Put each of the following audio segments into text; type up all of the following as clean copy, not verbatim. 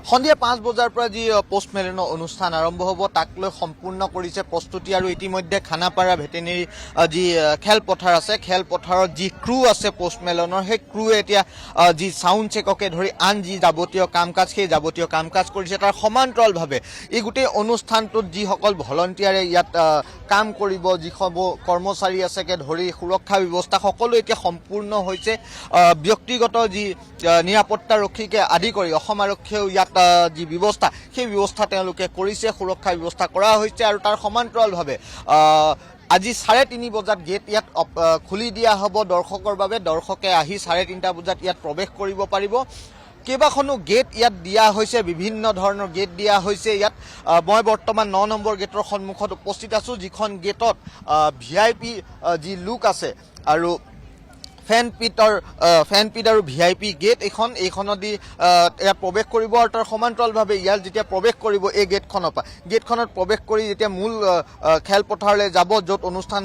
সন্ধিয়া 5 বজাৰ পৰা যি পোষ্টমেলনৰ অনুষ্ঠান আৰম্ভ হ'ব তাক লৈ সম্পূৰ্ণ কৰিছে প্ৰস্তুতি আৰু ইতিমধ্যে খানাপাৰা ভেটেনেৰী যি খেলপথাৰ আছে খেলপথাৰত যি ক্ৰু আছে পোষ্টমেলনৰ সেই ক্ৰুৱে এতিয়া যি সাউণ্ড চেককে ধৰি আন যি যাৱতীয় কাম কাজ সেই যাৱতীয় কাম কাজ কৰিছে তাৰ সমান্তৰালভাৱে এই গোটেই অনুষ্ঠানটোত যিসকল ভলণ্টিয়াৰে ইয়াত কাম কৰিব যিসমূহ কৰ্মচাৰী আছেকে ধৰি সুৰক্ষা ব্যৱস্থা সকলো এতিয়া সম্পূৰ্ণ হৈছে ব্যক্তিগত যি নিৰাপত্তাৰক্ষীকে আদি কৰি অসম আৰক্ষীয়েও ইয়াত যি ব্যৱস্থা সেই ব্যৱস্থা তেওঁলোকে কৰিছে সুৰক্ষা ব্যৱস্থা কৰা হৈছে আৰু তাৰ সমান্তৰালভাৱে আজি 3:30 বজাত গেট ইয়াত খুলি দিয়া হ'ব দৰ্শকৰ বাবে দৰ্শকে আহি 3:30 বজাত ইয়াত প্ৰৱেশ কৰিব পাৰিব কেইবাখনো গেট ইয়াত দিয়া হৈছে বিভিন্ন ধৰণৰ গেট দিয়া হৈছে ইয়াত মই বৰ্তমান 9 নম্বৰ গেটৰ সন্মুখত উপস্থিত আছো যিখন গেটত ভিআইপি যি লুক আছে আৰু ফেনপিট আৰু ভিআইপি গেট এইখনদি ইয়াত প্ৰৱেশ কৰিব আৰু তাৰ সমান্তৰালভাৱে ইয়াত যেতিয়া প্ৰৱেশ কৰিব এই গেটখনত প্ৰৱেশ কৰি যেতিয়া মূল খেলপথাৰলৈ যাব য'ত অনুষ্ঠান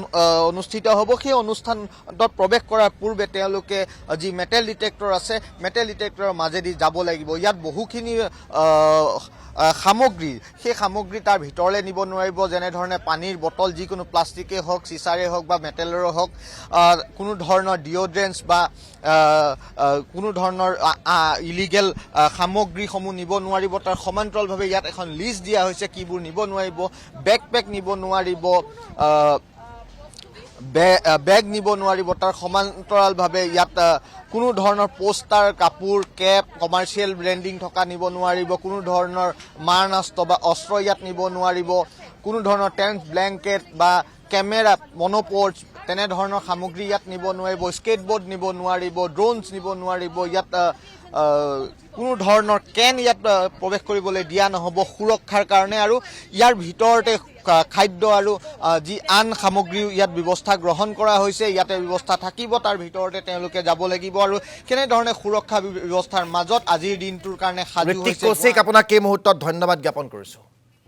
অনুষ্ঠিত হ'ব সেই অনুষ্ঠানত প্ৰৱেশ কৰাৰ পূৰ্বে তেওঁলোকে যি মেটেল ডিটেক্টৰ আছে মেটেল ডিটেক্টৰৰ মাজেদি যাব লাগিব ইয়াত বহুখিনি সামগ্ৰী সেই সামগ্ৰী তাৰ ভিতৰলৈ নিব নোৱাৰিব যেনেধৰণে পানীৰ বটল যিকোনো প্লাষ্টিকেই হওক চিচাৰে হওক বা মেটেলৰো হওক কোনো ধৰণৰ ডিঅ'ড্ৰেণ্টছ বা কোনো ধৰণৰ ইলিগেল সামগ্ৰীসমূহ নিব নোৱাৰিব তাৰ সমান্তৰালভাৱে ইয়াত এখন লিষ্ট দিয়া হৈছে কিবোৰ নিব নোৱাৰিব বেকপেক নিব নোৱাৰিব বেগ নিব নোৱাৰিব তাৰ সমান্তৰালভাৱে ইয়াত কোনো ধৰণৰ পোষ্টাৰ কাপোৰ কেপ কমাৰ্চিয়েল ব্ৰেণ্ডিং থকা নিব নোৱাৰিব কোনো ধৰণৰ মাৰণাস্ত্ৰ বা অস্ত্ৰ ইয়াত নিব নোৱাৰিব কোনো ধৰণৰ টেণ্ট ব্লেংকেট বা কেমেৰা মনোপৰ্চ তেনেধৰণৰ সামগ্ৰী ইয়াত নিব নোৱাৰিব স্কেটবোৰ্ড নিব নোৱাৰিব ড্ৰোনছ নিব নোৱাৰিব ইয়াত কোনো ধৰণৰ কেন ইয়াত প্ৰৱেশ কৰিবলৈ দিয়া নহ'ব সুৰক্ষাৰ কাৰণে আৰু ইয়াৰ ভিতৰতে খাদ্য আৰু যি আন সামগ্ৰী ইয়াত ব্যৱস্থা গ্ৰহণ কৰা হৈছে ইয়াতে ব্যৱস্থা থাকিব তাৰ ভিতৰতে তেওঁলোকে যাব লাগিব আৰু কেনেধৰণে সুৰক্ষা ব্যৱস্থাৰ মাজত আজিৰ দিনটোৰ কাৰণে সাজু হৈছে আপোনাক এই মুহূৰ্তত ধন্যবাদ জ্ঞাপন কৰিছোঁ।